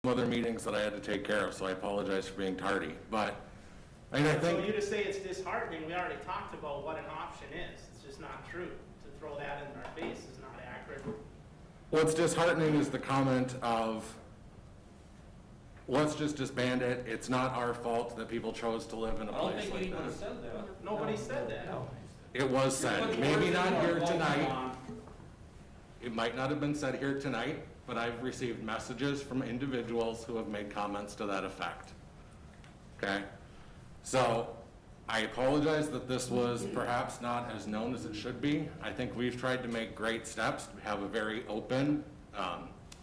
Other meetings that I had to take care of, so I apologize for being tardy. But I mean, I think So you to say it's disheartening, we already talked about what an option is. It's just not true. To throw that in our face is not accurate. what's disheartening is the comment of, let's just disband it. It's not our fault that people chose to live in a I don't place think like anyone this. said that. Nobody said that. No. It was said, Putting maybe words not in our here mouth, tonight. Ron. It might not have been said here tonight, but I've received messages from individuals who have made comments to that effect. Okay? So I apologize that this was perhaps not as known as it should be. I think we've tried to make great steps. We have a very open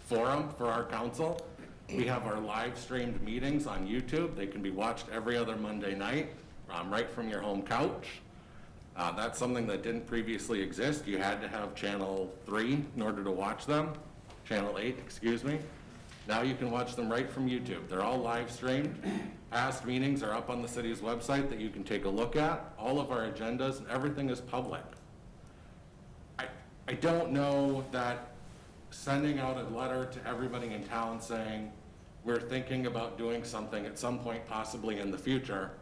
forum for our council. We have our live streamed meetings on YouTube. They can be watched every other Monday night, right from your home couch. That's something that didn't previously exist. You had to have channel 3 in order to watch them, channel 8, excuse me. Now you can watch them right from YouTube. They're all live streamed. Past meetings are up on the city's website that you can take a look at. All of our agendas and everything is public. I don't know that sending out a letter to everybody in town saying we're thinking about doing something at some point possibly in the future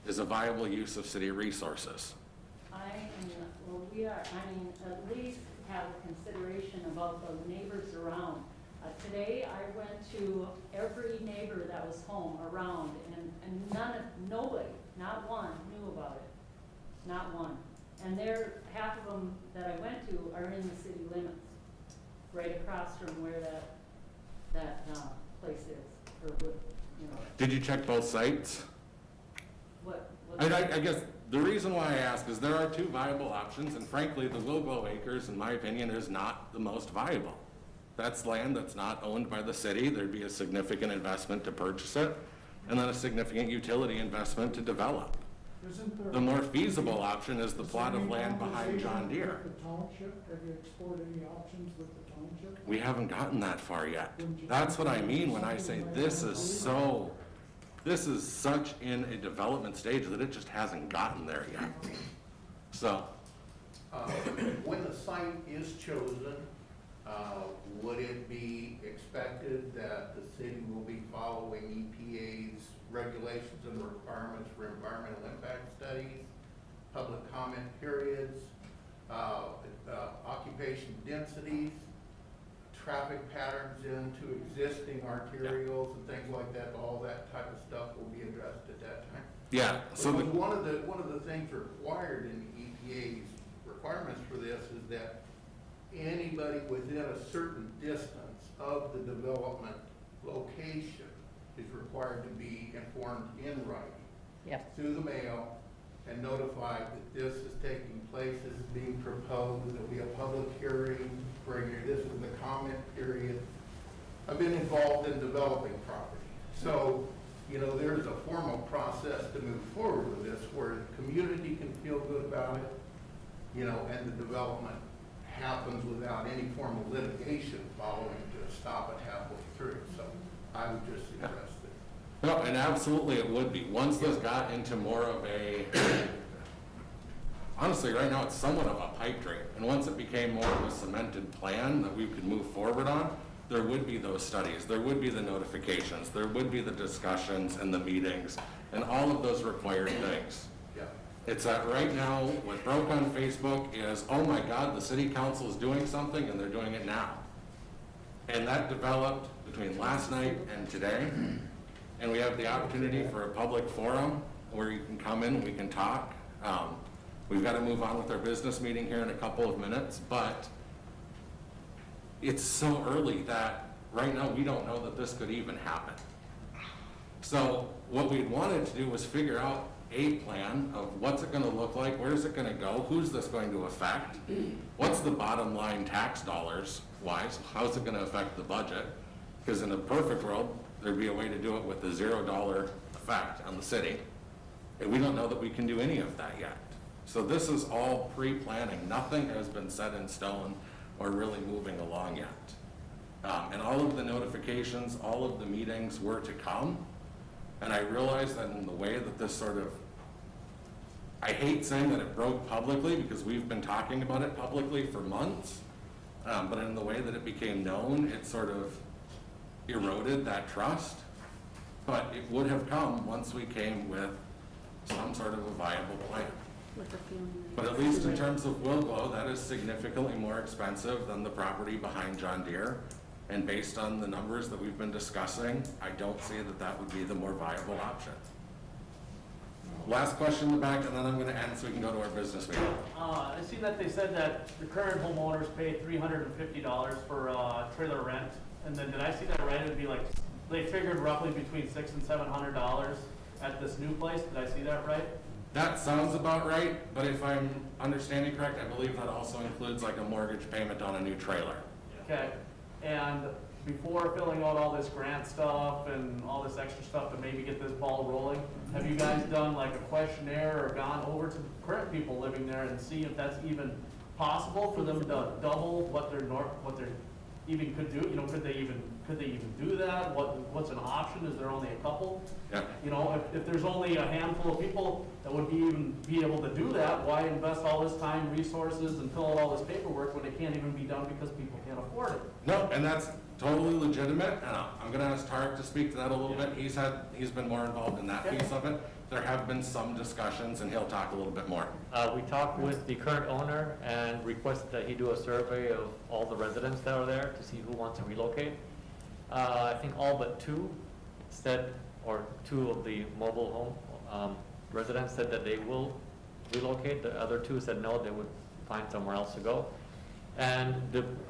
is a viable use of city resources. At least have consideration about the neighbors around. Today, I went to every neighbor that was home around, and nobody, not one, knew about it. Not one. And half of them that I went to are in the city limits, right across from where that place is, or what, you know. Did you check both sites? What I guess the reason why I ask is there are two viable options, and frankly, the Willow Acres, in my opinion, is not the most viable. That's land that's not owned by the city. There'd be a significant investment to purchase it, and then a significant utility investment to develop. The more feasible option is the plot of land behind John Deere. With the township, have you explored any options with the township? We haven't gotten that far yet. That's what I mean when I say this is such in a development stage that it just hasn't gotten there yet. So, when the site is chosen, would it be expected that the city will be following EPA's regulations and requirements for environmental impact studies, public comment periods, occupation densities, traffic patterns into existing arterials and things like that? All that type of stuff will be addressed at that time. yeah, so Because one of the things required in EPA's requirements for this is that anybody within a certain distance of the development location is required to be informed in writing. Yep. Through the mail and notified that this is taking place, this is being proposed, there'll be a public hearing, this is the comment period. I've been involved in developing property. So, you know, there's a formal process to move forward with this where the community can feel good about it, you know, and the development happens without any formal litigation following to stop it halfway through. So I would just suggest that. no, and absolutely it would be. Once this got into more of a, honestly, right now it's somewhat of a pipe dream. And once it became more of a cemented plan that we could move forward on, there would be those studies, there would be the notifications, there would be the discussions and the meetings and all of those required things. Yeah. It's that right now, what broke on Facebook is, oh my God, the city council is doing something and they're doing it now. And that developed between last night and today. And we have the opportunity for a public forum where you can come in and we can talk. We've got to move on with our business meeting here in a couple of minutes, but it's so early that right now we don't know that this could even happen. So what we wanted to do was figure out a plan of what's it going to look like, where's it going to go, who's this going to affect, what's the bottom line tax dollars wise, how's it going to affect the budget, because in a perfect world there'd be a way to do it with a $0 effect on the city, and we don't know that we can do any of that yet. So this is all pre-planning. Nothing has been set in stone or really moving along yet. And all of the notifications, all of the meetings were to come. And I realized that in the way that this sort of, I hate saying that it broke publicly because we've been talking about it publicly for months. But in the way that it became known, it sort of eroded that trust. But it would have come once we came with some sort of a viable plan. With the feeling that But at least in terms of Willow, that is significantly more expensive than the property behind John Deere. And based on the numbers that we've been discussing, I don't see that that would be the more viable option. Last question in the back, and then I'm gonna end so we can go to our business meeting. I see that they said that the current homeowners pay $350 for trailer rent, and then did I see that right? It would be like, they figured roughly between $600 and $700 at this new place. Did I see that right? That sounds about right, but if I'm understanding correct, I believe that also includes like a mortgage payment on a new trailer. Okay, and before filling out all this grant stuff and all this extra stuff to maybe get this ball rolling, have you guys done like a questionnaire or gone over to the current people living there and see if that's even possible for them to double what they're even could do? You know, could they even do that? What's an option? Is there only a couple? Yeah. You know, if there's only a handful of people that would be able to do that, why invest all this time, resources, and fill out all this paperwork when it can't even be done because people can't afford it? No, and that's totally legitimate. I'm gonna ask Tarek to speak to that a little bit. He's been more involved in that Okay. piece of it. There have been some discussions, and he'll talk a little bit more. We talked with the current owner and requested that he do a survey of all the residents that are there to see who wants to relocate. I think all but two said, or two of the mobile home residents said that they will relocate. The other two said no, they would find somewhere else to go. And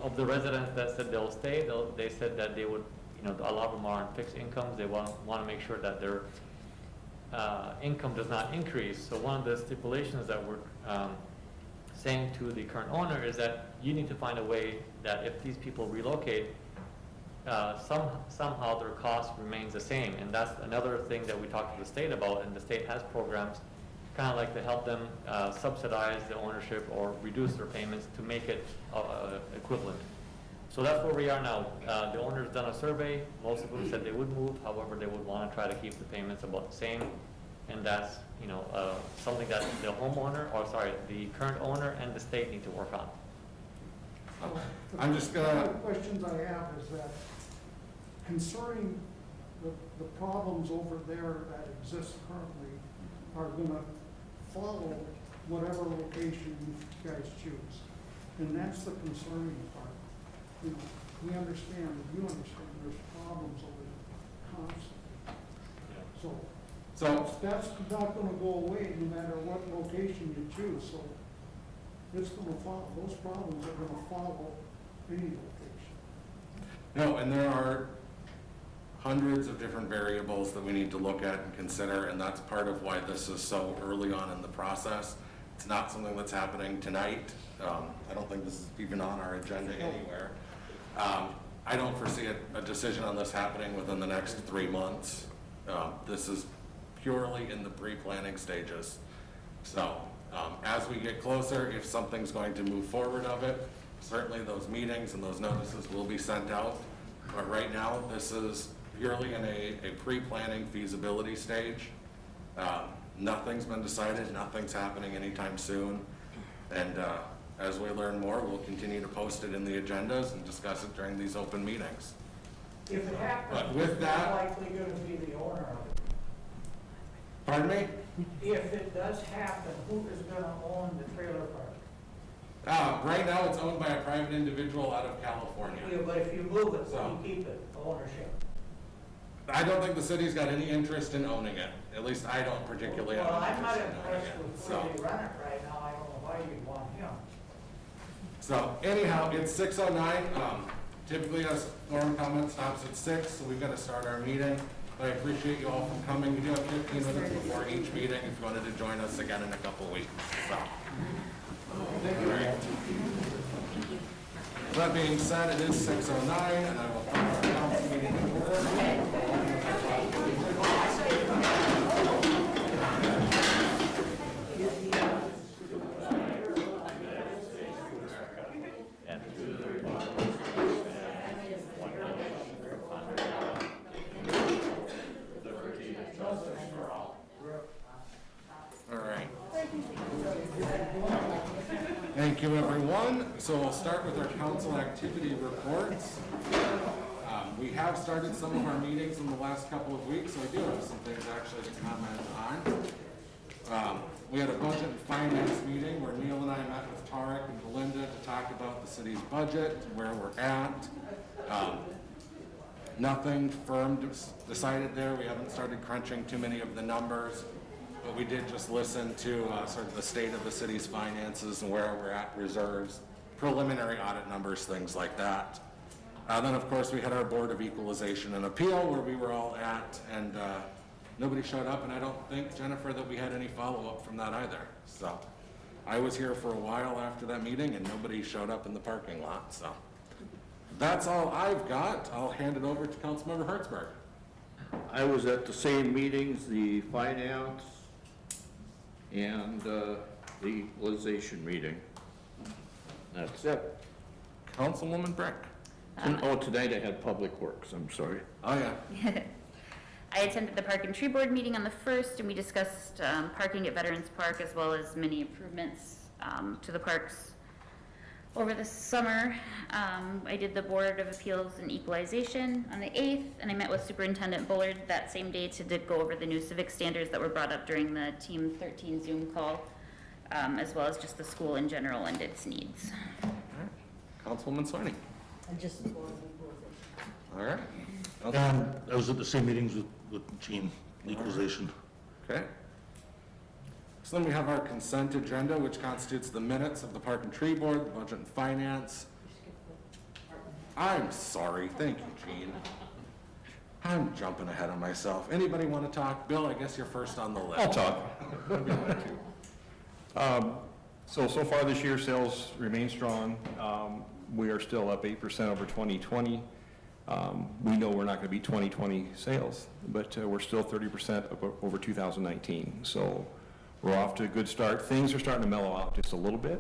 of the residents that said they'll stay, they said that they would, you know, a lot of them are on fixed incomes. They want to make sure that their income does not increase. So one of the stipulations that we're saying to the current owner is that you need to find a way that if these people relocate, somehow their cost remains the same. And that's another thing that we talked to the state about, and the state has programs kind of like to help them subsidize the ownership or reduce their payments to make it equivalent. So that's where we are now. The owner's done a survey. Most of them said they would move. However, they would want to try to keep the payments about the same. And that's, you know, something that the homeowner, or sorry, the current owner and the state need to work on. I'm just One gonna, of the questions I have is that concerning the problems over there that exist currently are gonna follow whatever location you guys choose. And that's the concerning part. You know, we understand, you understand, there's problems over there constantly. So that's not gonna go away no matter what location you choose, so it's gonna follow, those problems are gonna follow any location. no, and there are hundreds of different variables that we need to look at and consider, and that's part of why this is so early on in the process. It's not something that's happening tonight. I don't think this is even on our agenda anywhere. I don't foresee a decision on this happening within the next 3 months. This is purely in the pre-planning stages. So, as we get closer, if something's going to move forward of it, certainly those meetings and those notices will be sent out. But right now, this is purely in a pre-planning feasibility stage. Nothing's been decided, nothing's happening anytime soon. And as we learn more, we'll continue to post it in the agendas and discuss it during these open meetings. If it happens, But with who's that- likely gonna be the owner of it? Pardon me? If it does happen, who is gonna own the trailer park? Right now, it's owned by a private individual out of California. Yeah, but if you move it, So- will you keep it, ownership? I don't think the city's got any interest in owning it. At least I don't particularly have Well, an I'm not interest in owning impressed it. with So, where they run it right now, I don't know why you'd want him. so anyhow, it's 6:09. Typically, a forum comment stops at 6, so we've got to start our meeting. But I appreciate you all for coming. We do have 15 minutes before each meeting if you wanted to join us again in a couple weeks. So. Alright. That being said, it is 6:09, and I will call our council meeting to order. Thank you, everyone. So we'll start with our council activity reports. We have started some of our meetings in the last couple of weeks, so I do have some things actually to comment on. We had a budget and finance meeting where Neil and I met with Tarek and Belinda to talk about the city's budget, where we're at. Nothing firm decided there. We haven't started crunching too many of the numbers, but we did just listen to sort of the state of the city's finances and where we're at, reserves, preliminary audit numbers, things like that. Then, of course, we had our Board of Equalization and Appeal where we were all at, and nobody showed up, and I don't think, Jennifer, that we had any follow-up from that either. So I was here for a while after that meeting, and nobody showed up in the parking lot, so. That's all I've got. I'll hand it over to Councilmember Hertzberg. I was at the same meetings, the finance and the equalization meeting. That's it. Councilwoman Brick. Oh, tonight I had Public Works, I'm sorry. Oh, yeah. I attended the Park and Tree Board meeting on the 1st, and we discussed parking at Veterans Park as well as many improvements to the parks over the summer. I did the Board of Appeals and Equalization on the 8th, and I met with Superintendent Bullard that same day to go over the new civic standards that were brought up during the Team 13 Zoom call, as well as just the school in general and its needs. Councilwoman Swaney. And just the Board of Equalization. All right. And I was at the same meetings with Gene, equalization. Okay. So then we have our consent agenda, which constitutes the minutes of the Park and Tree Board, the Budget and Finance. I'm sorry. Thank you, Gene. I'm jumping ahead of myself. Anybody want to talk? Bill, I guess you're first on the list. I'll talk. So far this year, sales remain strong. We are still up 8% over 2020. We know we're not going to beat 2020 sales, but we're still 30% over 2019. So we're off to a good start. Things are starting to mellow out just a little bit,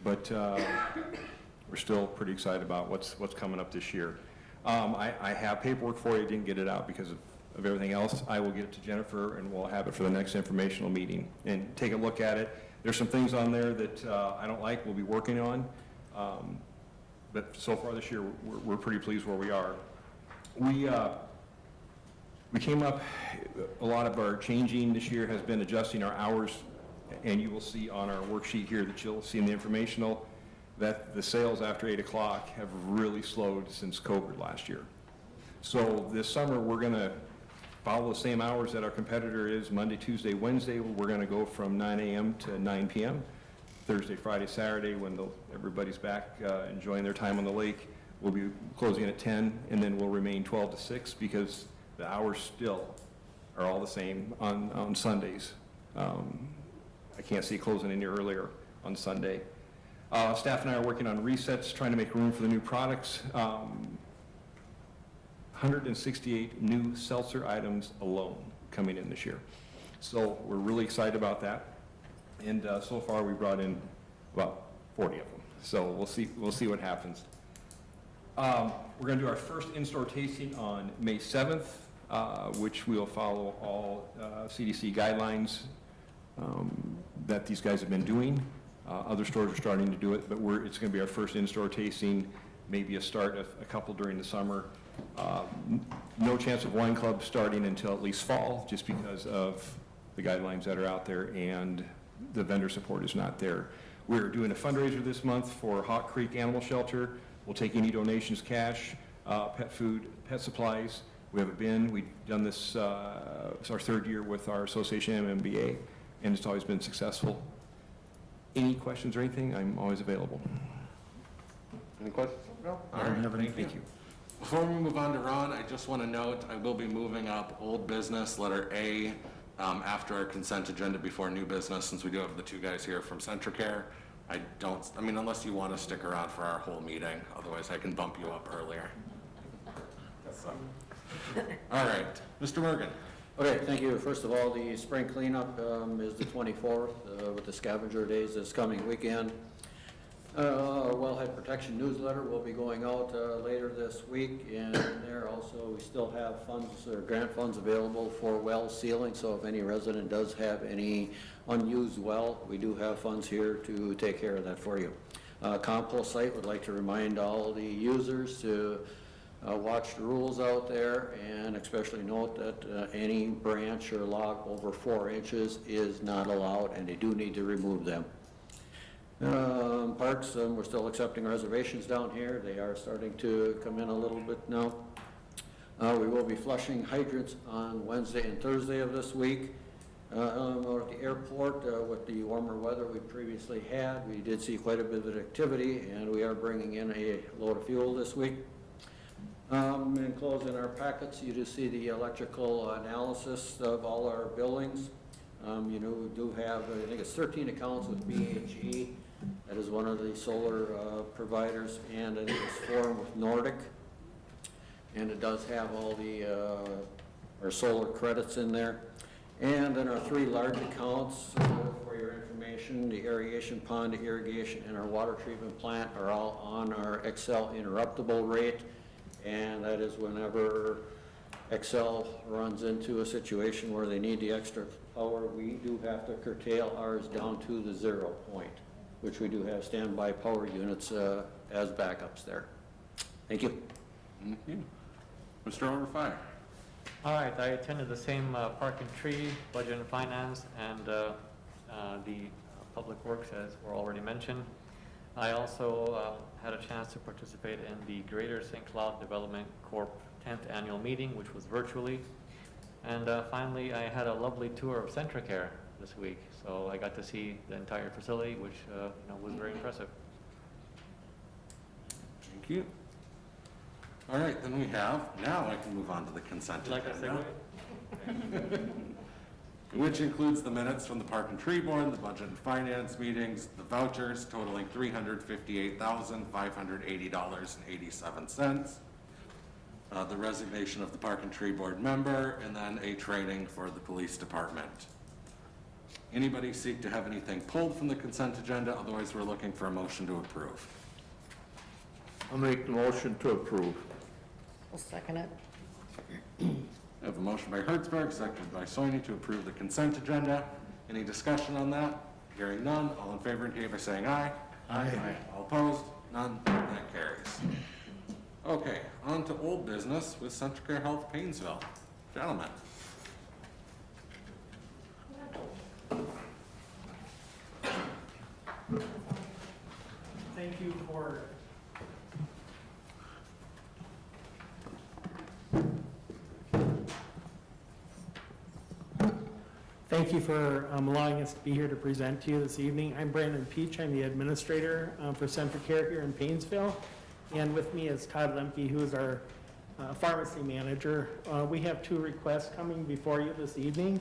but we're still pretty excited about what's coming up this year. I have paperwork for you. I didn't get it out because of everything else. I will get it to Jennifer, and we'll have it for the next informational meeting and take a look at it. There's some things on there that I don't like, we'll be working on. But so far this year, we're pretty pleased where we are. We came up, a lot of our changing this year has been adjusting our hours, and you will see on our worksheet here that you'll see in the informational that the sales after 8 o'clock have really slowed since COVID last year. So this summer, we're going to follow the same hours that our competitor is, Monday, Tuesday, Wednesday. We're going to go from 9 a.m. to 9 p.m. Thursday, Friday, Saturday, when everybody's back enjoying their time on the lake, we'll be closing at 10, and then we'll remain 12 to 6 because the hours still are all the same on Sundays. I can't see closing any earlier on Sunday. Staff and I are working on resets, trying to make room for the new products. 168 new seltzer items alone coming in this year. So we're really excited about that. And so far, we brought in about 40 of them. So we'll see what happens. We're going to do our first in-store tasting on May 7th, which will follow all CDC guidelines that these guys have been doing. Other stores are starting to do it, but it's going to be our first in-store tasting, maybe a start of a couple during the summer. No chance of wine club starting until at least fall, just because of the guidelines that are out there and the vendor support is not there. We're doing a fundraiser this month for Hawk Creek Animal Shelter. We'll take any donations, cash, pet food, pet supplies. We have a bin. We've done this, it's our 3rd year with our association MMBA, and it's always been successful. Any questions or anything, I'm always available. Any questions? No? All right, thank you. Before we move on to Ron, I just want to note, I will be moving up old business, letter A, after our consent agenda before new business, since we do have the 2 guys here from Centricare. I mean, unless you want to stick around for our whole meeting, otherwise I can bump you up earlier. So. All right, Mr. Morgan. Okay, thank you. First of all, the spring cleanup is the 24th with the scavenger days this coming weekend. Our wellhead protection newsletter will be going out later this week, and there also we still still have funds or grant funds available for well sealing, so if any resident does have any unused well, we do have funds here to take care of that for you. Compost site would like to remind all the users to watch the rules out there, and especially note that any branch or log over 4 inches is not allowed, and they do need to remove them. Parks, we're still accepting reservations down here. They are starting to come in a little bit now. We will be flushing hydrants on Wednesday and Thursday of this week. Over at the airport, with the warmer weather we previously had, we did see quite a bit of activity, and we are bringing in a load of fuel this week. Enclosed in our packets, you do see the electrical analysis of all our buildings. You know, we do have, I think it's 13 accounts with BHE. That is one of the solar providers, and I think it's 4 with Nordic. And it does have all the our solar credits in there. And then our 3 large accounts, for your information, the aeration pond, the irrigation, and our water treatment plant are all on our Excel interruptible rate. And that is whenever Excel runs into a situation where they need the extra power, we do have to curtail ours down to the 0 point, which we do have standby power units as backups there. Thank you. Thank you. Mr. Overfire. All right, I attended the same Park and Tree, Budget and Finance, and the Public Works, as were already mentioned. I also had a chance to participate in the Greater St. Cloud Development Corp. 10th Annual Meeting, which was virtually. And finally, I had a lovely tour of Centricare this week, so I got to see the entire facility, which was very impressive. Thank you. All right, then we have, now I can move on to the consent Like I agenda, said, which includes the minutes from the Park and Tree Board, the Budget and Finance meetings, the vouchers totaling $358,580.87, the resignation of the Park and Tree Board member, and then a training for the police department. Anybody seek to have anything pulled from the consent agenda? Otherwise, we're looking for a motion to approve. I'll make the motion to approve. I'll second it. I have a motion by Hertzberg, seconded by Soini to approve the consent agenda. Any discussion on that? Hearing none, all in favor indicate by saying aye. Aye. All opposed? None. That carries. Okay, on to old business with Centricare Health Painesville. Gentlemen. Thank you for allowing us to be here to present to you this evening. I'm Brandon Peach. I'm the administrator for Centricare here in Painesville. And with me is Todd Lemke, who is our pharmacy manager. We have 2 requests coming before you this evening.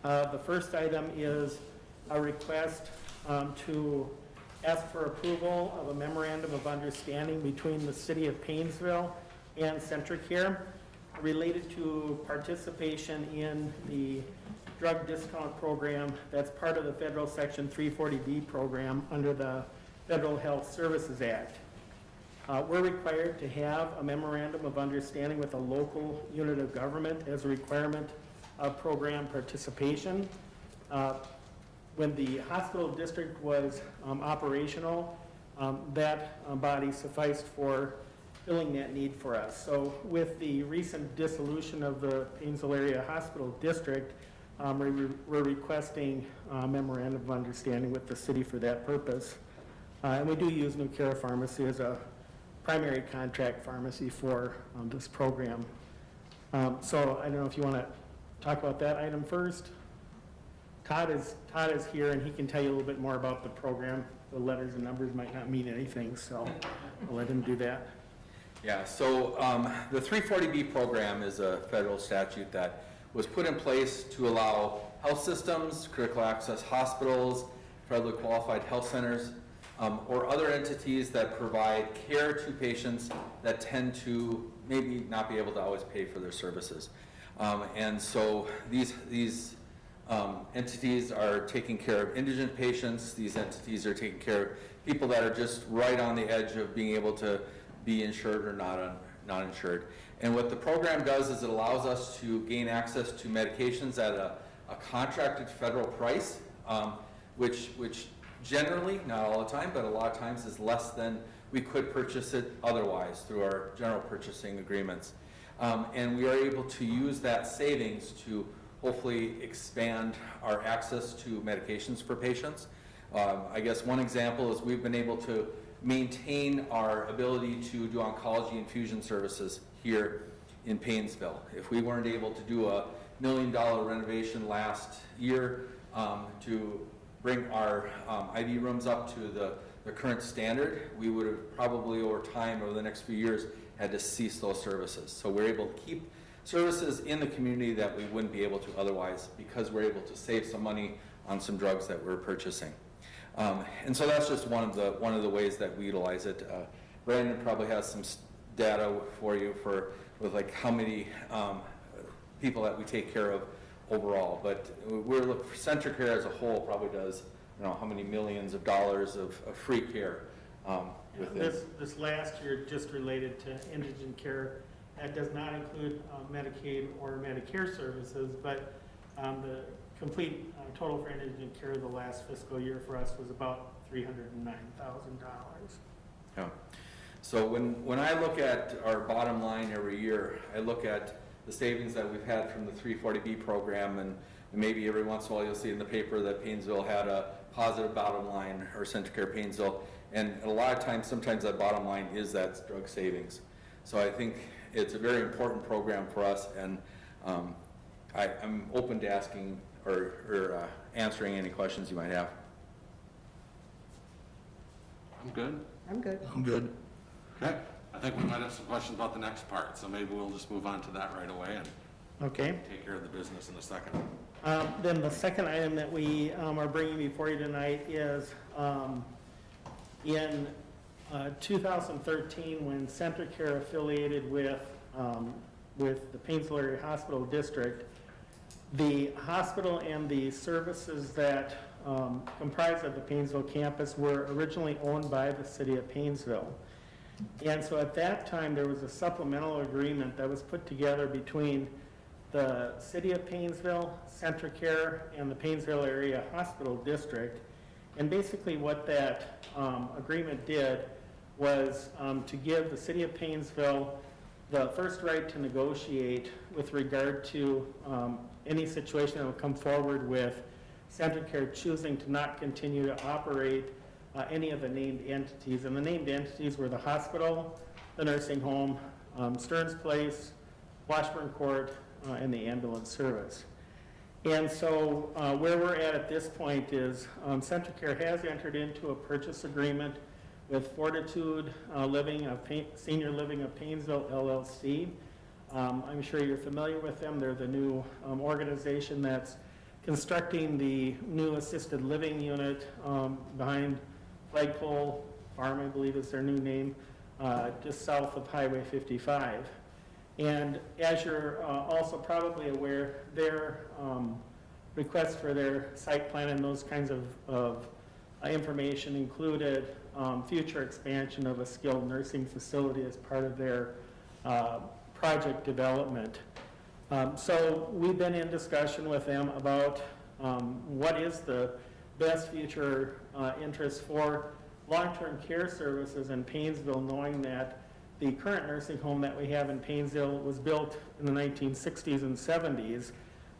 The first item is a request to ask for approval of a memorandum of understanding between the City of Painesville and Centricare related to participation in the drug discount program that's part of the federal Section 340B program under the Federal Health Services Act. We're required to have a memorandum of understanding with a local unit of government as a requirement of program participation. When the hospital district was operational, that body sufficed for filling that need for us. So with the recent dissolution of the Painesville Area Hospital District, we're requesting a memorandum of understanding with the city for that purpose. And we do use New Cara Pharmacy as a primary contract pharmacy for this program. So I don't know if you want to talk about that item first. Todd is here, and he can tell you a little bit more about the program. The letters and numbers might not mean anything, so I'll let him do that. Yeah, so the 340B program is a federal statute that was put in place to allow health systems, critical access hospitals, federally qualified health centers, or other entities that provide care to patients that tend to maybe not be able to always pay for their services. And so these entities are taking care of indigent patients. These entities are taking care of people that are just right on the edge of being able to be insured or not insured. And what the program does is it allows us to gain access to medications at a contracted federal price, which generally, not all the time, but a lot of times is less than we could purchase it otherwise through our general purchasing agreements. And we are able to use that savings to hopefully expand our access to medications for patients. I guess one example is we've been able to maintain our ability to do oncology infusion services here in Paynesville. If we weren't able to do a $1 million renovation last year to bring our IV rooms up to the current standard, we would have probably over time, over the next few years, had to cease those services. So we're able to keep services in the community that we wouldn't be able to otherwise, because we're able to save some money on some drugs that we're purchasing. And so that's just one of the ways that we utilize it. Brandon probably has some data for you with like how many people that we take care of overall. But CentraCare as a whole probably does, how many millions of dollars of free care within. This last year, just related to indigent care, that does not include Medicaid or Medicare services, but the complete total for indigent care the last fiscal year for us was about $309,000. Yeah. So when I look at our bottom line every year, I look at the savings that we've had from the 340B program, and maybe every once in a while you'll see in the paper that Paynesville had a positive bottom line, or CentraCare Paynesville, and a lot of times, sometimes that bottom line is that drug savings. So I think it's a very important program for us, and I'm open to asking or answering any questions you might have. I'm good. I'm good. I'm good. Okay. I think we might have some questions about the next part, so maybe we'll just move on to that right away and Okay. take care of the business in a second. Then the second item that we are bringing before you tonight is in 2013, when CentraCare affiliated with the Paynesville Area Hospital District, the hospital and the services that comprise of the Paynesville campus were originally owned by the city of Paynesville. And so at that time, there was a supplemental agreement that was put together between the city of Paynesville, CentraCare, and the Paynesville Area Hospital District. And basically what that agreement did was to give the city of Paynesville the first right to negotiate with regard to any situation that would come forward with CentraCare choosing to not continue to operate any of the named entities. And the named entities were the hospital, the nursing home, Stearns Place, Washburn Court, and the ambulance service. And so where we're at this point is CentraCare has entered into a purchase agreement with Fortitude Senior Living of Paynesville, LLC. I'm sure you're familiar with them. They're the new organization that's constructing the new assisted living unit behind Flagpole Farm, I believe is their new name, just south of Highway 55. And as you're also probably aware, their request for their site plan and those kinds of information included future expansion of a skilled nursing facility as part of their project development. So we've been in discussion with them about what is the best future interest for long-term care services in Paynesville, knowing that the current nursing home that we have in Paynesville was built in the 1960s and 70s.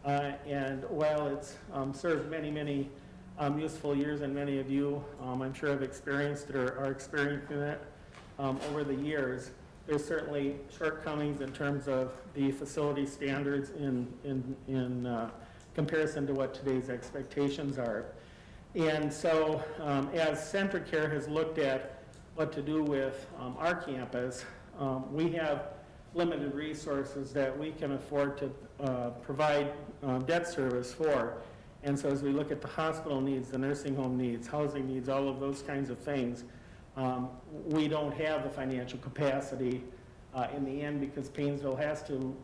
And while it's served many, many useful years, and many of you, I'm sure, have experienced it or are experiencing it over the years, there's certainly shortcomings in terms of the facility standards in comparison to what today's expectations are. And so as CentraCare has looked at what to do with our campus, we have limited resources that we can afford to provide debt service for. And so as we look at the hospital needs, the nursing home needs, housing needs, all of those kinds of things, we don't have the financial capacity in the end, because Paynesville has to,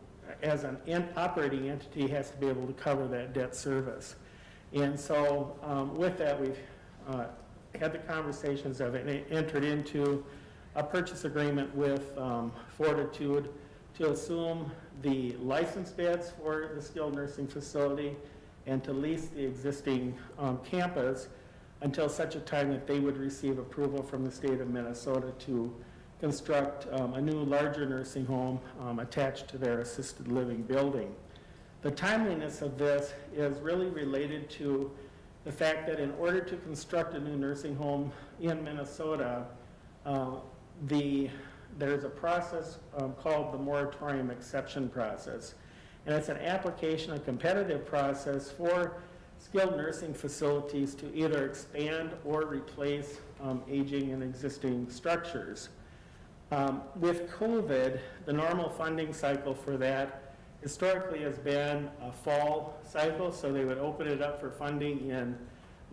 as an operating entity, has to be able to cover that debt service. And so with that, we've had the conversations, have entered into a purchase agreement with Fortitude to assume the license beds for the skilled nursing facility and to lease the existing campus until such a time that they would receive approval from the state of Minnesota to construct a new larger nursing home attached to their assisted living building. The timeliness of this is really related to the fact that in order to construct a new nursing home in Minnesota, there's a process called the moratorium exception process. And it's an application, a competitive process for skilled nursing facilities to either expand or replace aging and existing structures. With COVID, the normal funding cycle for that historically has been a fall cycle, so they would open it up for funding in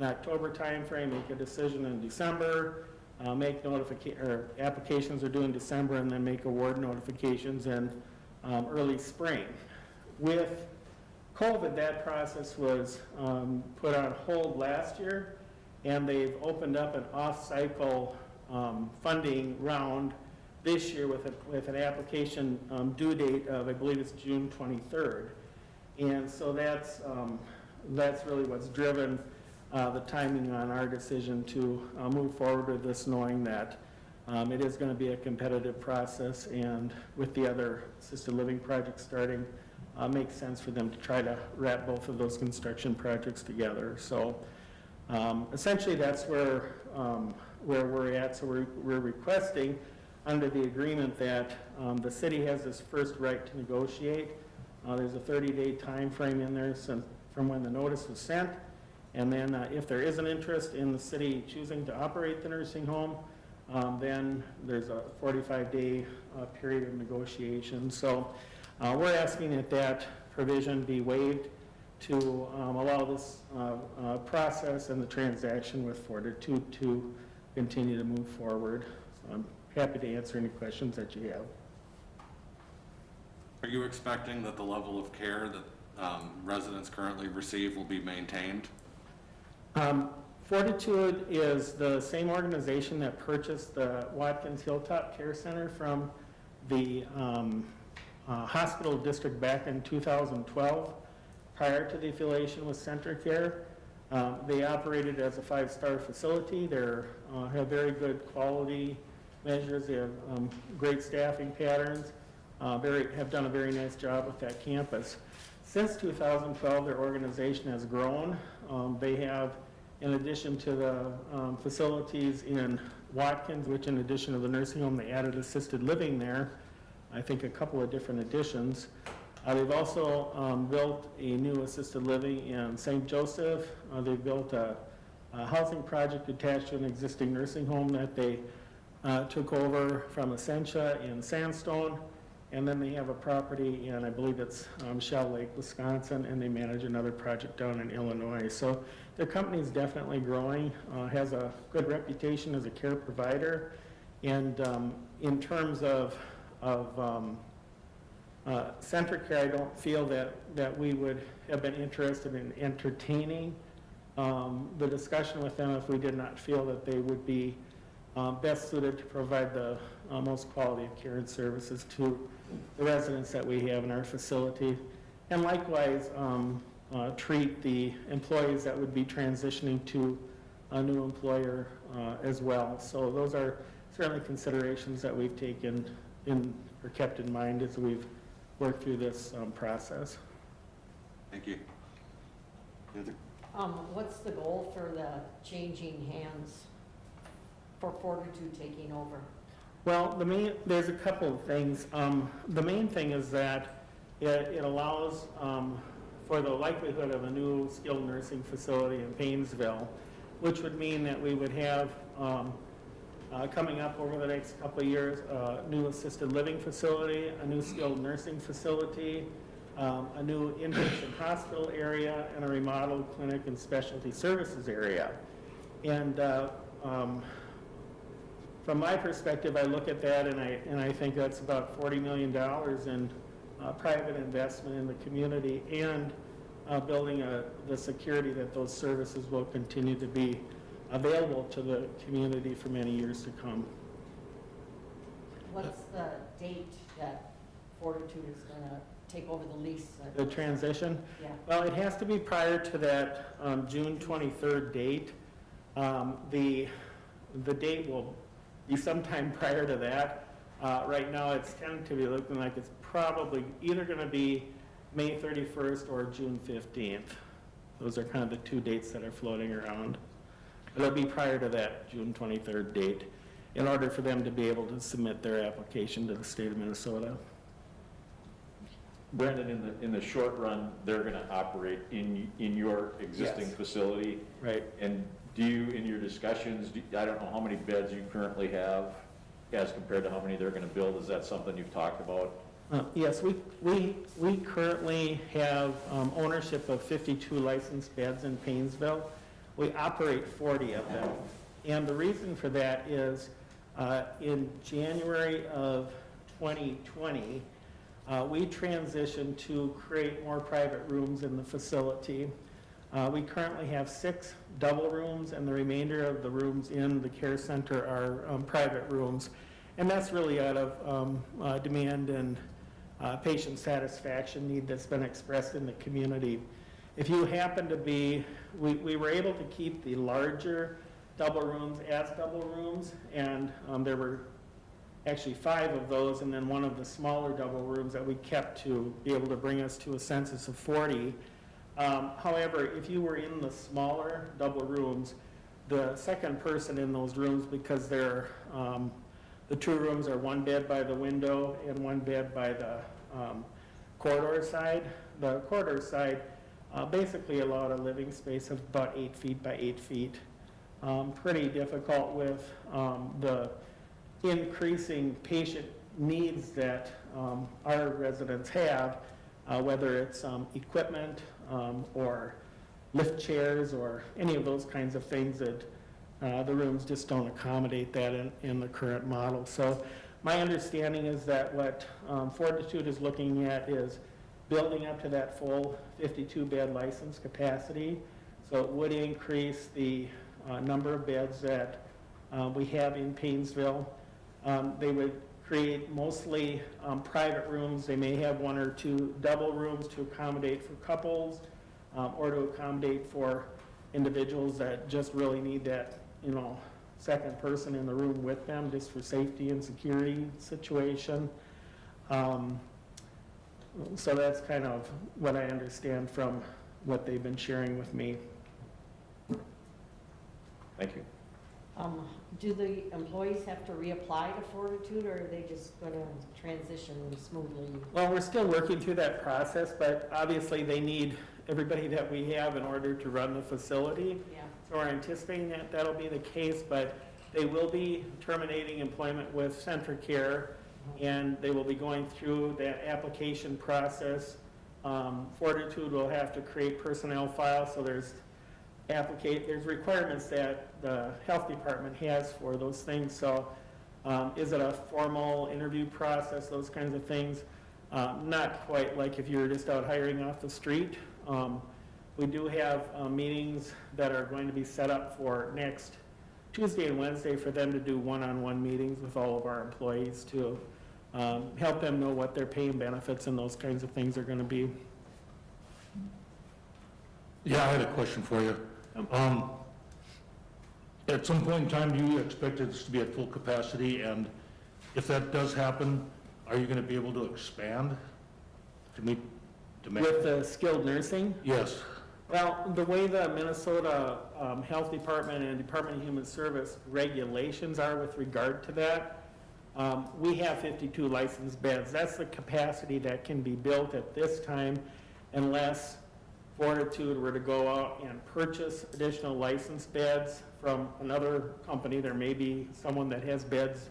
an October timeframe, make a decision in December, applications are due in December, and then make award notifications in early spring. With COVID, that process was put on hold last year, and they've opened up an off-cycle funding round this year with an application due date of, I believe it's June 23rd. And so that's really what's driven the timing on our decision to move forward with this, knowing that it is going to be a competitive process, and with the other assisted living projects starting, makes sense for them to try to wrap both of those construction projects together. So essentially that's where we're at. So we're requesting under the agreement that the city has this first right to negotiate. There's a 30-day time frame in there from when the notice was sent. And then if there is an interest in the city choosing to operate the nursing home, then there's a 45-day period of negotiation. So we're asking that provision be waived to allow this process and the transaction with Fortitude to continue to move forward. So I'm happy to answer any questions that you have. Are you expecting that the level of care that residents currently receive will be maintained? Fortitude is the same organization that purchased the Watkins Hilltop Care Center from the hospital district back in 2012, prior to the affiliation with CentraCare. They operated as a 5-star facility. They have very good quality measures. They have great staffing patterns. Have done a very nice job with that campus. Since 2012, their organization has grown. They have, in addition to the facilities in Watkins, which in addition to the nursing home, they added assisted living there, I think a couple of different additions. They've also built a new assisted living in St. Joseph. They've built a housing project attached to an existing nursing home that they took over from Essentia in Sandstone. And then they have a property in, I believe it's Shell Lake, Wisconsin, and they manage another project down in Illinois. So their company is definitely growing, has a good reputation as a care provider. And in terms of CentraCare, I don't feel that we would have been interested in entertaining the discussion with them if we did not feel that they would be best suited to provide the most quality of care and services to the residents that we have in our facility. And likewise, treat the employees that would be transitioning to a new employer as well. So those are certainly considerations that we've taken in or kept in mind as we've worked through this process. Thank you. What's the goal for the changing hands for Fortitude taking over? Well, there's a couple of things. The main thing is that it allows for the likelihood of a new skilled nursing facility in Paynesville, which would mean that we would have coming up over the next couple of years, a new assisted living facility, a new skilled nursing facility, a new inpatient hospital area, and a remodeled clinic and specialty services area. And from my perspective, I look at that and I think that's about $40 million in private investment in the community and building the security that those services will continue to be available to the community for many years to come. What's the date that Fortitude is gonna take over the lease. The transition? Yeah. Well, it has to be prior to that June 23rd date. The date will be sometime prior to that. Right now, it's tentatively looking like it's probably either going to be May 31st or June 15th. Those are kind of the two dates that are floating around. It'll be prior to that June 23rd date in order for them to be able to submit their application to the state of Minnesota. Brendan, in the short run, they're gonna operate in your existing Yes. facility? Right. And do you, in your discussions, I don't know how many beds you currently have as compared to how many they're gonna build, is that something you've talked about? Yes, we currently have ownership of 52 licensed beds in Paynesville. We operate 40 of them. And the reason for that is in January of 2020, we transitioned to create more private rooms in the facility. We currently have 6 double rooms, and the remainder of the rooms in the care center are private rooms. And that's really out of demand and patient satisfaction need that's been expressed in the community. If you happen to be, we were able to keep the larger double rooms as double rooms, and there were actually 5 of those, and then one of the smaller double rooms that we kept to be able to bring us to a census of 40. However, if you were in the smaller double rooms, the second person in those rooms, because they're the 2 rooms are 1 bed by the window and 1 bed by the corridor side. The corridor side basically allowed a living space of about 8 feet by 8 feet. Pretty difficult with the increasing patient needs that our residents have, whether it's equipment or lift chairs or any of those kinds of things that the rooms just don't accommodate that in the current model. So my understanding is that what Fortitude is looking at is building up to that full 52-bed license capacity. So it would increase the number of beds that we have in Paynesville. They would create mostly private rooms. They may have 1 or 2 double rooms to accommodate for couples or to accommodate for individuals that just really need that, second person in the room with them just for safety and security situation. So that's kind of what I understand from what they've been sharing with me. Thank you. Do the employees have to reapply to Fortitude, or are they just gonna transition smoothly? Well, we're still working through that process, but obviously they need everybody that we have in order to run the facility. Yeah. So we're anticipating that that'll be the case, but they will be terminating employment with Centricare, and they will be going through that application process. Fortitude will have to create personnel files, so there's requirements that the health department has for those things. So is it a formal interview process, those kinds of things? Not quite like if you were just out hiring off the street. We do have meetings that are going to be set up for next Tuesday and Wednesday for them to do one-on-one meetings with all of our employees to help them know what their pay and benefits and those kinds of things are going to be. Yeah, I had a question for you. At some point in time, do you expect this to be at full capacity? And if that does happen, are you going to be able to expand to meet demand? With the skilled nursing? Yes. Well, the way the Minnesota Health Department and Department of Human Service regulations are with regard to that, we have 52 licensed beds. That's the capacity that can be built at this time unless Fortitude were to go out and purchase additional licensed beds from another company. There may be someone that has beds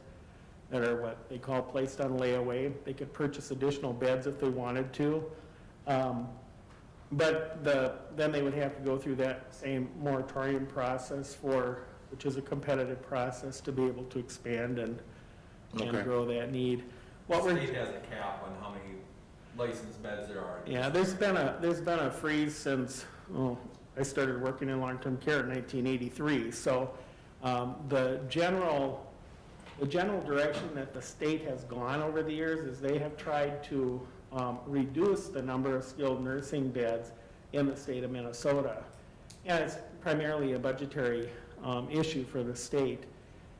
that are what they call placed on layaway. They could purchase additional beds if they wanted to. But then they would have to go through that same moratorium process which is a competitive process to be able to expand and grow that need. The state has a cap on how many licensed beds there are. Yeah, there's been a freeze since I started working in long-term care in 1983. So the general The general direction that the state has gone over the years is they have tried to reduce the number of skilled nursing beds in the state of Minnesota. And it's primarily a budgetary issue for the state.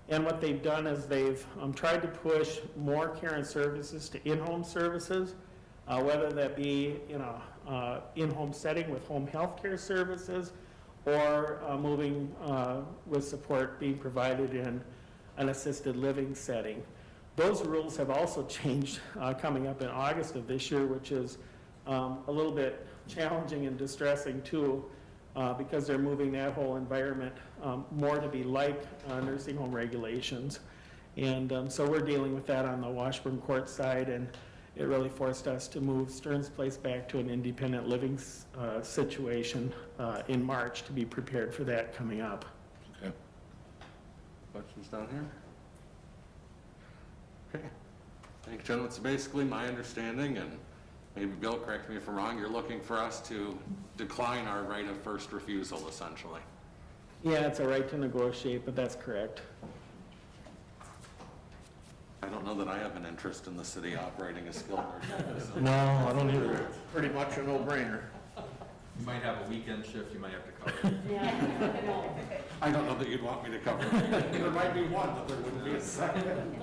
And what they've done is they've tried to push more care and services to in-home services, whether that be in a in-home setting with home health care services, or moving with support being provided in an assisted living setting. Those rules have also changed coming up in August of this year, which is a little bit challenging and distressing too, because they're moving that whole environment more to be like nursing home regulations. And so we're dealing with that on the Washburn Court side, and it really forced us to move Stearns Place back to an independent living situation in March to be prepared for that coming up. Okay. Questions down here? Okay. Thank you, gentlemen. So basically, my understanding, and maybe Bill, correct me if I'm wrong, you're looking for us to decline our right of first refusal, essentially. Yeah, it's a right to negotiate, but that's correct. I don't know that I have an interest in the city operating a skilled nursing facility. No, I don't either. Pretty much a no-brainer. You might have a weekend shift you might have to cover. I don't know that you'd want me to cover it. There might be one, but there wouldn't be a second.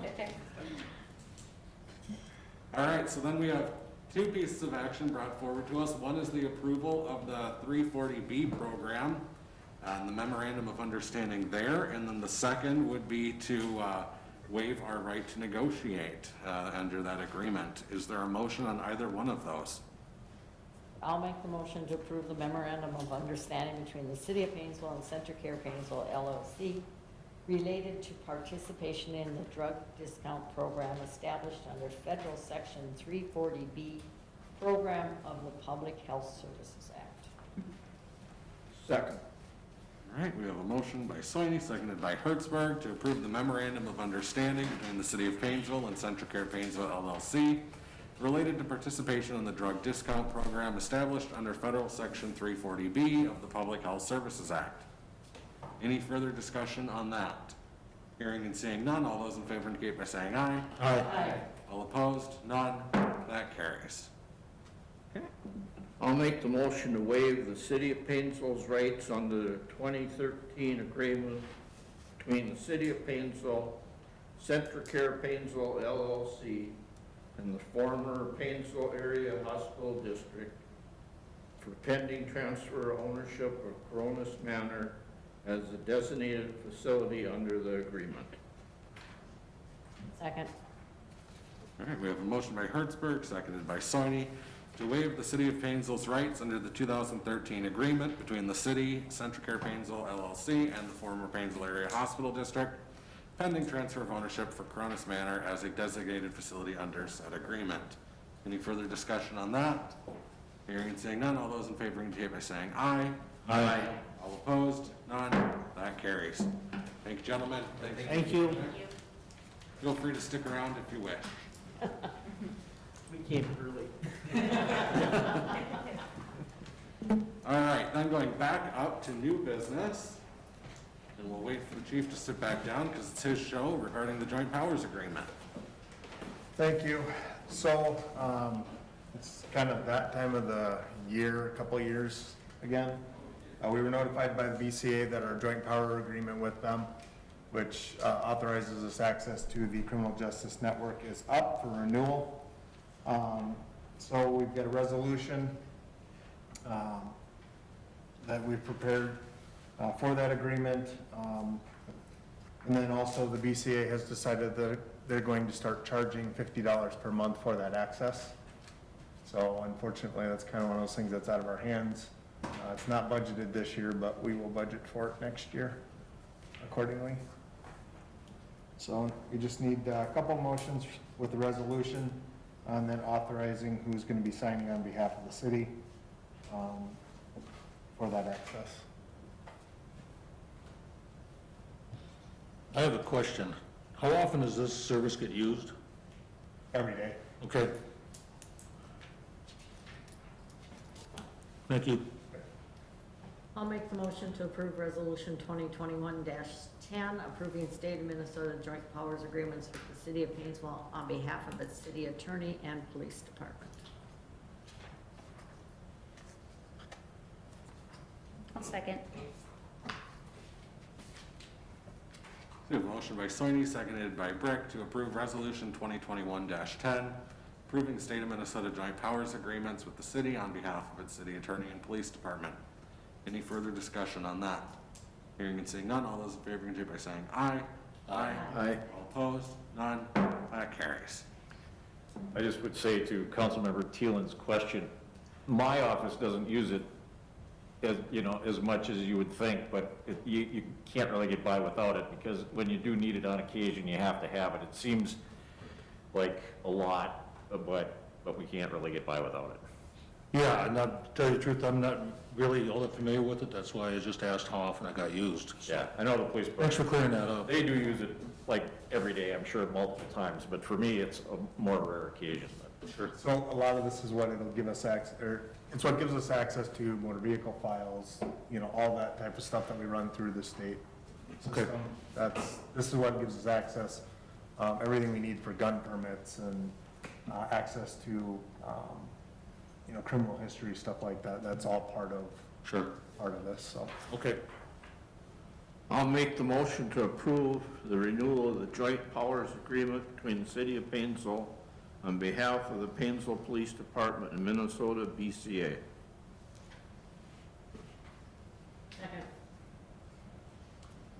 All right, so then we have two pieces of action brought forward to us. One is the approval of the 340B program and the memorandum of understanding there. And then the second would be to waive our right to negotiate under that agreement. Is there a motion on either one of those? I'll make the motion to approve the memorandum of understanding between the City of Painesville and CentraCare Painesville LLC related to participation in the drug discount program established under Federal Section 340B program of the Public Health Services Act. Second. All right, we have a motion by Soini, seconded by Hertzberg, to approve the memorandum of understanding between the City of Painesville and CentraCare Painesville LLC related to participation in the drug discount program established under Federal Section 340B of the Public Health Services Act. Any further discussion on that? Hearing and seeing none, all those in favor indicate by saying aye. Aye. All opposed? None. That carries. I'll make the motion to waive the City of Painesville's rights under the 2013 agreement between the City of Painesville, CentraCare Painesville LLC, and the former Painesville Area Hospital District for pending transfer of ownership of Coronis Manor as a designated facility under the agreement. Second. All right, we have a motion by Hertzberg, seconded by Soini, to waive the City of Painesville's rights under the 2013 agreement between the city, CentraCare Painesville LLC, and the former Painesville Area Hospital District, pending transfer of ownership for Coronis Manor as a designated facility under said agreement. Any further discussion on that? Hearing and seeing none, all those in favor indicate by saying aye. Aye. All opposed? None. That carries. Thank you, gentlemen. Thank you. Feel free to stick around if you wish. We came early. All right, then going back up to new business, and we'll wait for the chief to sit back down because it's his show regarding the joint powers agreement. Thank you. So, it's kind of that time of the year, a couple of years again. We were notified by the BCA that our joint power agreement with them, which authorizes us access to the criminal justice network, is up for renewal. So we've got a resolution that we've prepared for that agreement. And then also the BCA has decided that they're going to start charging $50 per month for that access. So unfortunately, that's kind of one of those things that's out of our hands. It's not budgeted this year, but we will budget for it next year accordingly. So we just need a couple motions with the resolution and then authorizing who's going to be signing on behalf of the city for that access. I have a question. How often does this service get used? Every day. Okay. Thank you. I'll make the motion to approve resolution 2021-10 10, approving state of Minnesota joint powers agreements with the city of Painesville on behalf of its city attorney and police department. I'll second. We have a motion by Soini, seconded by Brick, to approve Resolution 2021-10, approving state of Minnesota joint powers agreements with the city on behalf of its city attorney and police department. Any further discussion on that? Hearing and seeing none, all those in favor indicate by saying aye. Aye. Aye. All opposed? None. That carries. I just would say to Councilmember Thielen's question, my office doesn't use it as, you know, as much as you would think, but you can't really get by without it, because when you do need it on occasion, you have to have it. It seems like a lot, but we can't really get by without it. Yeah, and to tell you the truth, I'm not really all that familiar with it, that's why I just asked how often it got used. Yeah, I know the police. Thanks for clearing that up. They do use it like every day, I'm sure multiple times, but for me, it's a more rare occasion. Sure. So a lot of this is what it'll give us access, or it's what gives us access to motor vehicle files, you know, all that type of stuff that we run through the state system. This is what gives us access, everything we need for gun permits and, access to, you know, criminal history, stuff like that. That's all part of this, so. Okay. I'll make the motion to approve the renewal of the joint powers agreement between the city of Painesville on behalf of the Painesville Police Department and Minnesota BCA. Second.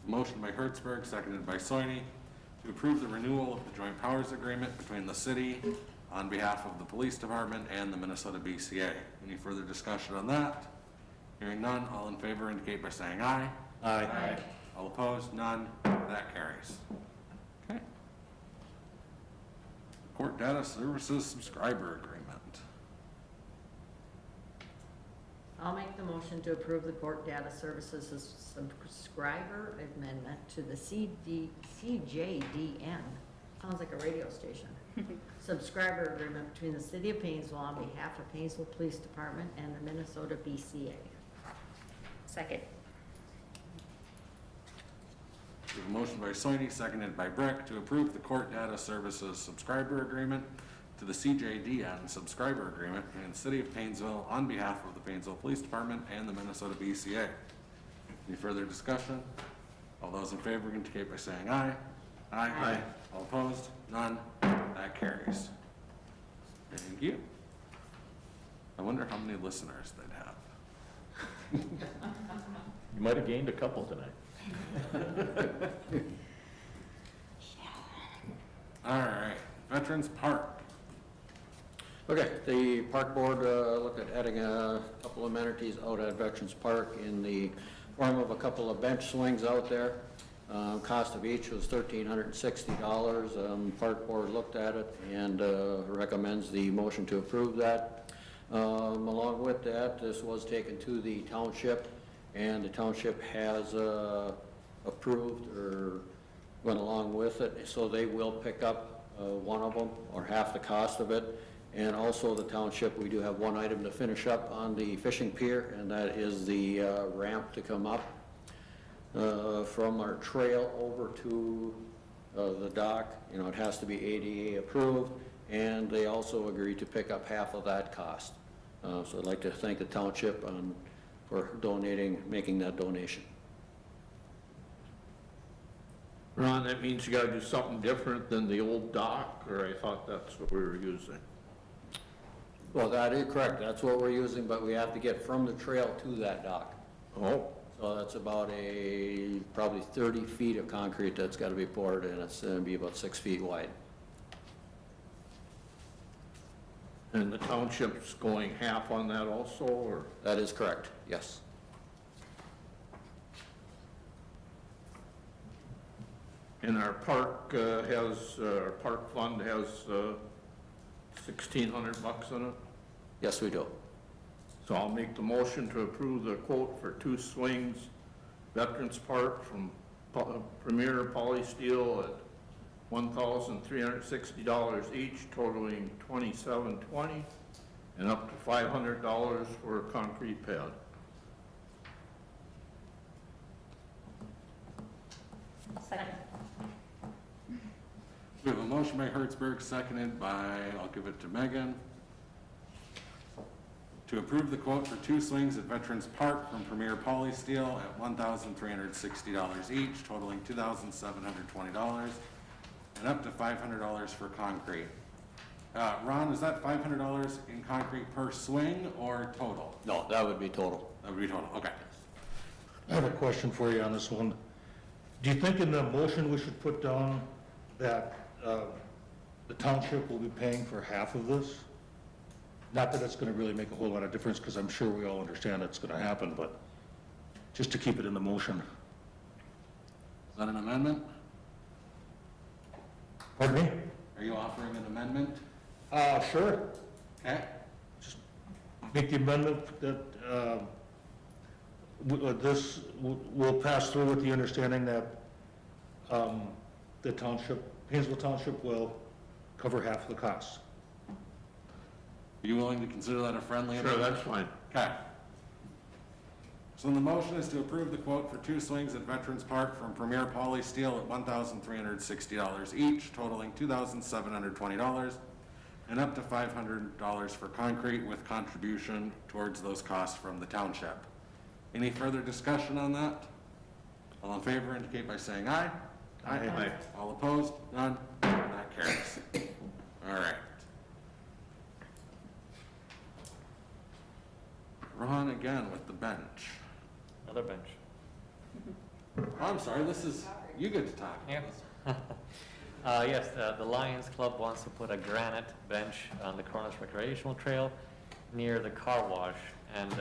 Motion by Hertzberg, seconded by Soini, to approve the renewal of the joint powers agreement between the city on behalf of the police department and the Minnesota BCA. Any further discussion on that? Hearing none, all in favor indicate by saying aye. Aye. Aye. All opposed? None. That carries. Okay. Court Data Services Subscriber Agreement. I'll make the motion to approve the court data services subscriber amendment to the CJDN, sounds like a radio station, subscriber agreement between the city of Painesville on behalf of Painesville Police Department and the Minnesota BCA. Second. We have a motion by Soini, seconded by Brick, to approve the Court Data Services Subscriber Agreement to the CJDN Subscriber Agreement between the City of Painesville on behalf of the Painesville Police Department and the Minnesota BCA. Any further discussion? All those in favor indicate by saying aye. Aye. Aye. All opposed? None. That carries. Thank you. I wonder how many listeners they'd have. You might have gained a couple tonight. All right, Veterans Park. Okay, the park board looked at adding a couple of amenities out at Veterans Park in the form of a couple of bench swings out there. Cost of each was $1,360. Park board looked at it and recommends the motion to approve that. Along with that, this was taken to the township, and the township has approved or went along with it, so they will pick up one of them, or half the cost of it. And also the township, we do have one item to finish up on the fishing pier, and that is the ramp to come up from our trail over to the dock. You know, it has to be ADA approved, and they also agreed to pick up half of that cost. So I'd like to thank the township for making that donation. Ron, that means you gotta do something different than the old dock, or I thought that's what we were using. Well, that is correct, that's what we're using, but we have to get from the trail to that dock. Oh. So that's about probably 30 feet of concrete that's gotta be poured, and it's gonna be about 6 feet wide. And the township's going half on that also, or? That is correct, yes. And our park our park fund has $1,600 in it? Yes, we do. So I'll make the motion to approve the quote for 2 swings, Veterans Park from Premier Polysteel at $1,360 each, totaling $2,720, and up to $500 for a concrete pad. We have a motion by Hertzberg, seconded by, I'll give it to Megan, to approve the quote for 2 swings at Veterans Park from Premier Polysteel at $1,360 each, totaling $2,720, and up to $500 for concrete. Ron, is that $500 in concrete per swing or total? No, that would be total. That would be total, okay. I have a question for you on this one. Do you think in the motion we should put down that the township will be paying for half of this? Not that it's gonna really make a whole lot of difference, because I'm sure we all understand it's gonna happen, but just to keep it in the motion. Is that an amendment? Pardon me? Are you offering an amendment? Sure. Okay. Make the amendment that this will pass through with the understanding that the township, Painesville Township will cover half the costs. Are you willing to consider that a friendly Sure, amendment? that's fine. Okay. So the motion is to approve the quote for 2 swings at Veterans Park from Premier Polysteel at $1,360 each, totaling $2,720, and up to $500 for concrete with contribution towards those costs from the township. Any further discussion on that? All in favor indicate by saying aye. Aye. All opposed? None? That carries. All right. Ron again with the bench. Another bench. Oh, I'm sorry, this is, you get to talk. Yeah. Yes, the Lions Club wants to put a granite bench on the Cronus Recreational Trail near the car wash, and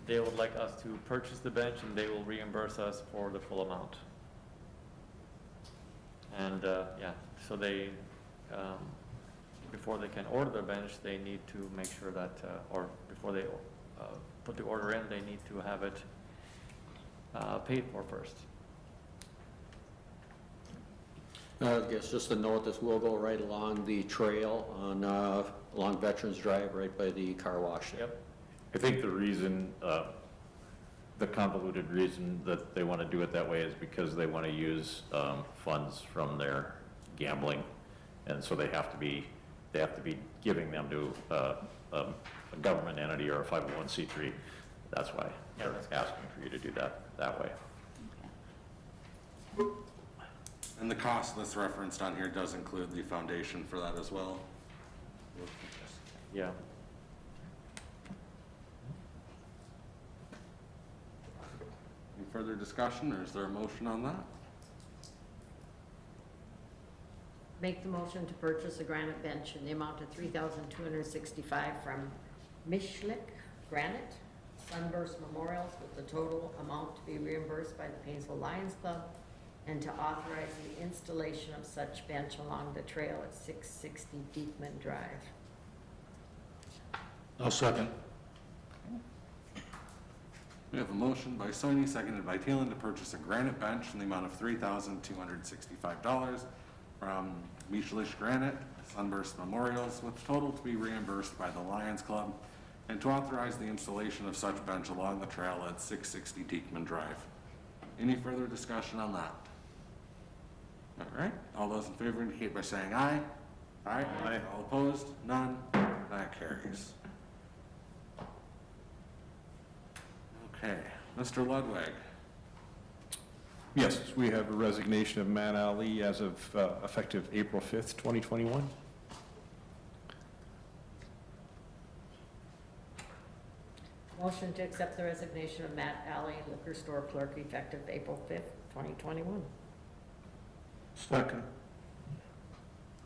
they would like us to purchase the bench, and they will reimburse us for the full amount. And, yeah, so they, before they can order their bench, they need to make sure that, or before they put the order in, they need to have it paid for first. I guess just to note, this will go right along the trail on, along Veterans Drive, right by the car wash. Yep. I think the reason, the convoluted reason that they want to do it that way is because they want to use funds from their gambling, and so they have to be giving them to a government entity or a 501c3. That's why they're asking for you to do that way. And the cost that's referenced on here does include the foundation for that as well. Yeah. Any further discussion, or is there a motion on that? Make the motion to purchase a granite bench in the amount of $3,265 from Mishlik Granite, Sunburst Memorials, with the total amount to be reimbursed by the Painesville Lions Club, and to authorize the installation of such bench along the trail at 660 Diekman Drive. I'll second. We have a motion by Sony, seconded by Thielen, to purchase a granite bench in the amount of $3,265 from Michelish Granite, Sunburst Memorials, with total to be reimbursed by the Lions Club, and to authorize the installation of such bench along the trail at 660 Diekman Drive. Any further discussion on that? All right, all those in favor indicate by saying aye. Aye. Aye. All opposed? None? That carries. Okay, Mr. Ludwig. Yes, we have a resignation of Matt Ali as of effective April 5th, 2021. Motion to accept the resignation of Matt Alley, liquor store clerk, effective April 5th, 2021. Second.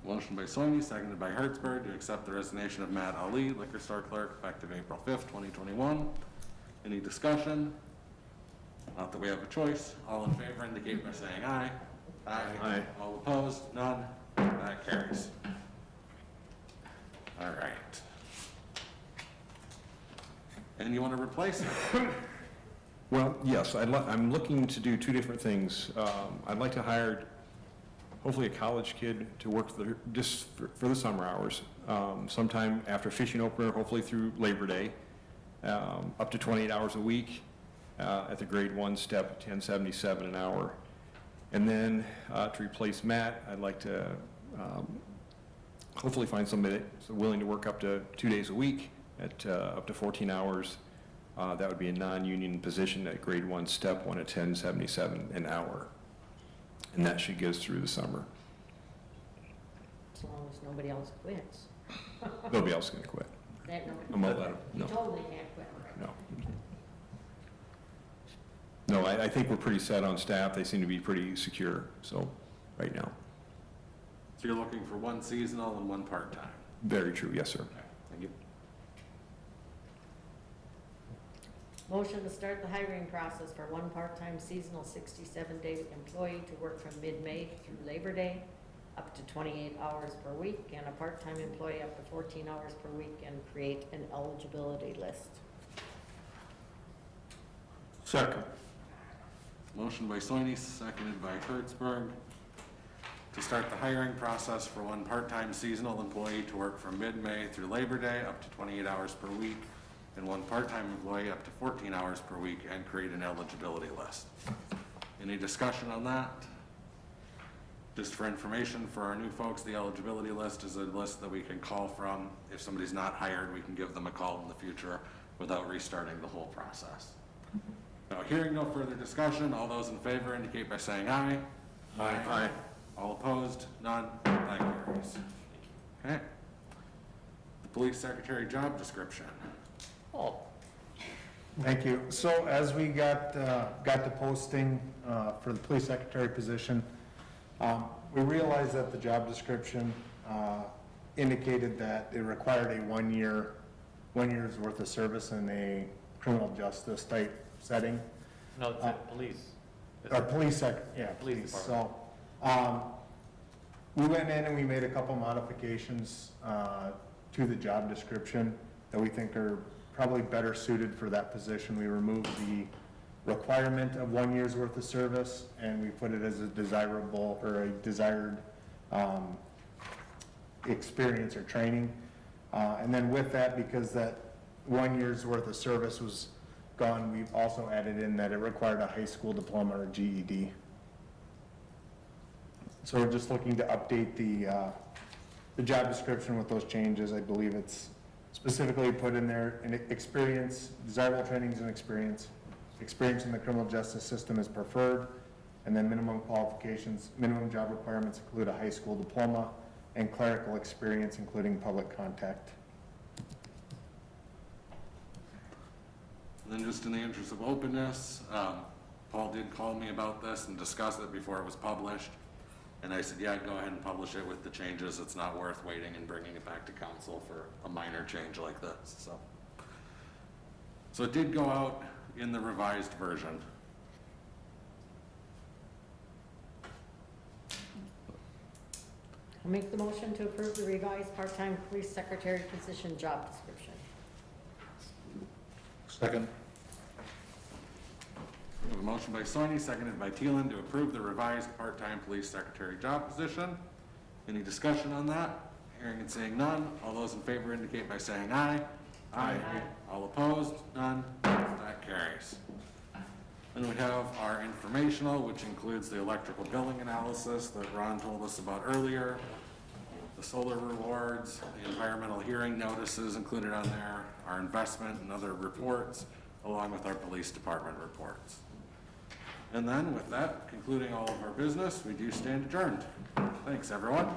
Motion by Sony, seconded by Hertzberg, to accept the resignation of Matt Ali, liquor store clerk, effective April 5th, 2021. Any discussion? Not that we have a choice. All in favor indicate by saying aye. Aye. All opposed? None? That carries. All right. And you want to replace it? Well, yes, I'm looking to do two different things. I'd like to hire, hopefully, a college kid to work just for the summer hours, sometime after fishing opener, hopefully through Labor Day, up to 28 hours a week at the grade 1 step, $10.77 an hour. And then to replace Matt, I'd like to hopefully find somebody that's willing to work up to 2 days a week at up to 14 hours. That would be a non-union position at grade 1, step 1 at $10.77 an hour. And that should get us through the summer. As long as nobody else quits. Nobody else is going to quit. That I'm nobody, gonna let 'em- you no. totally can't quit. No. No, I think we're pretty set on staff. They seem to be pretty secure, so, right now. So you're looking for one seasonal and one part-time? Very true, yes, sir. Thank you. Motion to start the hiring process for one part-time seasonal 67-day employee to work from mid-May through Labor Day, up to 28 hours per week, and a part-time employee up to 14 hours per week, and create an eligibility list. Second. Motion by Soini, seconded by Hertzberg, to start the hiring process for one part-time seasonal employee to work from mid-May through Labor Day, up to 28 hours per week, and one part-time employee up to 14 hours per week, and create an eligibility list. Any discussion on that? Just for information for our new folks, the eligibility list is a list that we can call from. If somebody's not hired, we can give them a call in the future without restarting the whole process. Now, hearing no further discussion, all those in favor indicate by saying aye. Aye. All opposed? None? That carries. Okay. The police secretary job description. Paul? Thank you. So as we got the posting for the police secretary position, we realized that the job description indicated that it required a 1 year's worth of service in a criminal justice type setting. No, it's at police. Or police Police So, we went in and we made a couple modifications to the job description that we think are probably better suited for that position. We removed the requirement of 1 year's worth of service, and we put it as a desirable or a desired experience or training. And then with that, because that 1 year's worth of service was gone, we've also added in that it required a high school diploma or GED. So we're just looking to update the job description with those changes. I believe it's specifically put in there, an experience, desirable trainings and experience. Experience in the criminal justice system is preferred, and then minimum qualifications, minimum job requirements include a high school diploma and clerical experience, including public contact. And then just in the interest of openness, Paul did call me about this and discuss it before it was published. And I said, yeah, go ahead and publish it with the changes. It's not worth waiting and bringing it back to council for a minor change like this, so it did go out in the revised version. I'll make the motion to approve the revised part-time police secretary position job description. Second. We have a motion by Soini, seconded by Thielen, to approve the revised part-time police secretary job position. Any discussion on that? Hearing and seeing none. All those in favor indicate by saying aye. Aye. All opposed? None. That carries. Then we have our informational, which includes the electrical billing analysis that Ron told us about earlier, the solar rewards, the environmental hearing notices included on there, our investment and other reports, along with our police department reports. And then with that, concluding all of our business, we do stand adjourned. Thanks, everyone.